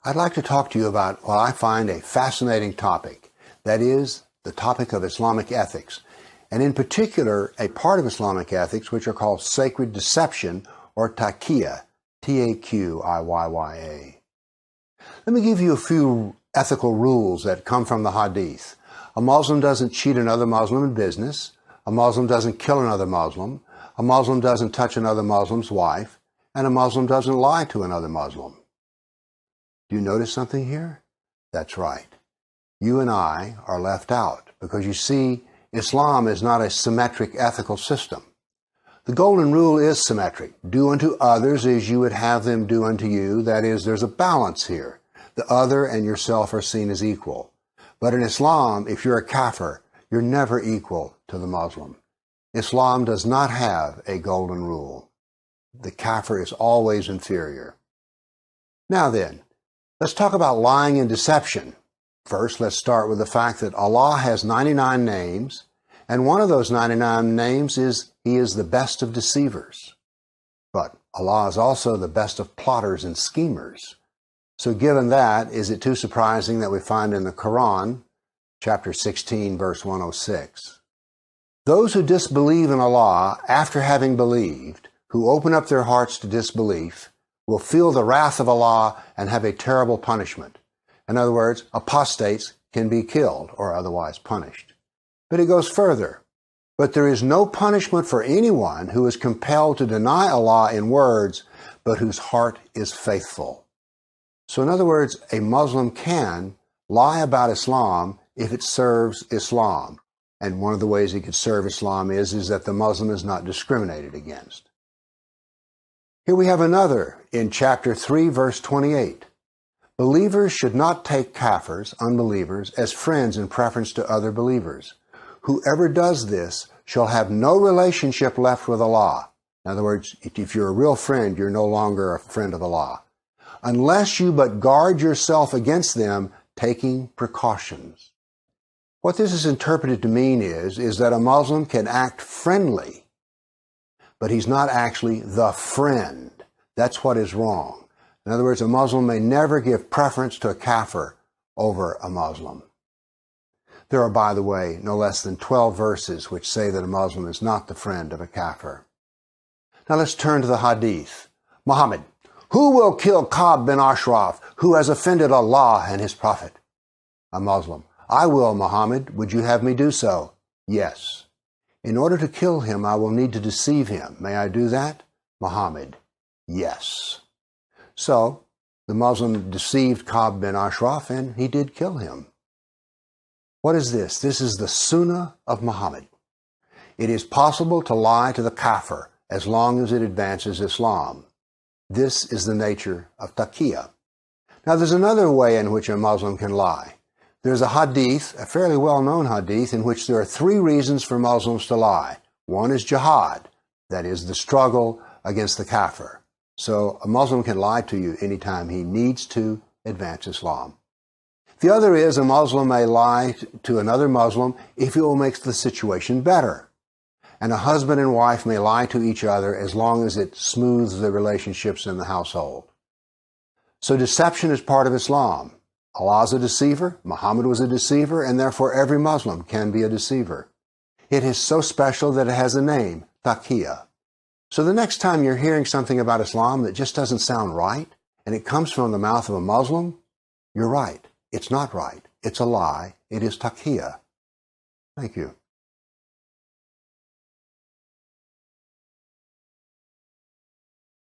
I'd like to talk to you about what I find a fascinating topic. That is the topic of Islamic ethics, and in particular a part of Islamic ethics which are called sacred deception or Taqiyya, T-A-Q-I-Y-Y-A. Let me give you a few ethical rules that come from the Hadith. A Muslim doesn't cheat another Muslim in business. A Muslim doesn't kill another Muslim. A Muslim doesn't touch another Muslim's wife. And a Muslim doesn't lie to another Muslim. Do you notice something here? That's right. You and I are left out because you see, Islam is not a symmetric ethical system. The golden rule is symmetric. Do unto others as you would have them do unto you. That is, there's a balance here. The other and yourself are seen as equal. But in Islam, if you're a kafir, you're never equal to the Muslim. Islam does not have a golden rule. The kafir is always inferior. Now then, let's talk about lying and deception. First, let's start with the fact that Allah has 99 names, and one of those 99 names is He is the best of deceivers. But Allah is also the best of plotters and schemers. So given that, is it too surprising that we find in the Quran, chapter 16, verse 106, those who disbelieve in Allah after having believed, who open up their hearts to disbelief, will feel the wrath of Allah and have a terrible punishment. In other words, apostates can be killed or otherwise punished. But it goes further. But there is no punishment for anyone who is compelled to deny Allah in words, but whose heart is faithful. So in other words, a Muslim can lie about Islam if it serves Islam. And one of the ways it could serve Islam is that the Muslim is not discriminated against. Here we have another in chapter 3, verse 28. Believers should not take kafirs, unbelievers, as friends in preference to other believers. Whoever does this shall have no relationship left with Allah. In other words, if you're a real friend, you're no longer a friend of Allah. Unless you but guard yourself against them, taking precautions. What this is interpreted to mean is that a Muslim can act friendly, but he's not actually the friend. That's what is wrong. In other words, a Muslim may never give preference to a kafir over a Muslim. There are, by the way, no less than 12 verses which say that a Muslim is not the friend of a kafir. Now let's turn to the Hadith. Muhammad, who will kill Ka'b bin Ashraf, who has offended Allah and His Prophet? A Muslim, I will, Muhammad. Would you have me do so? Yes. In order to kill him, I will need to deceive him. May I do that? Muhammad, yes. So, the Muslim deceived Ka'b bin Ashraf and he did kill him. What is this? This is the Sunnah of Muhammad. It is possible to lie to the kafir as long as it advances Islam. This is the nature of Taqiyya. Now there's another way in which a Muslim can lie. There's a hadith, a fairly well-known hadith, in which there are 3 reasons for Muslims to lie. One is jihad, that is the struggle against the kafir. So a Muslim can lie to you anytime he needs to advance Islam. The other is a Muslim may lie to another Muslim if it will make the situation better. And a husband and wife may lie to each other as long as it smooths the relationships in the household. So deception is part of Islam. Allah is a deceiver, Muhammad was a deceiver, and therefore every Muslim can be a deceiver. It is so special that it has a name, Taqiyya. So the next time you're hearing something about Islam that just doesn't sound right, and it comes from the mouth of a Muslim, you're right. It's not right. It's a lie. It is Taqiyya. Thank you.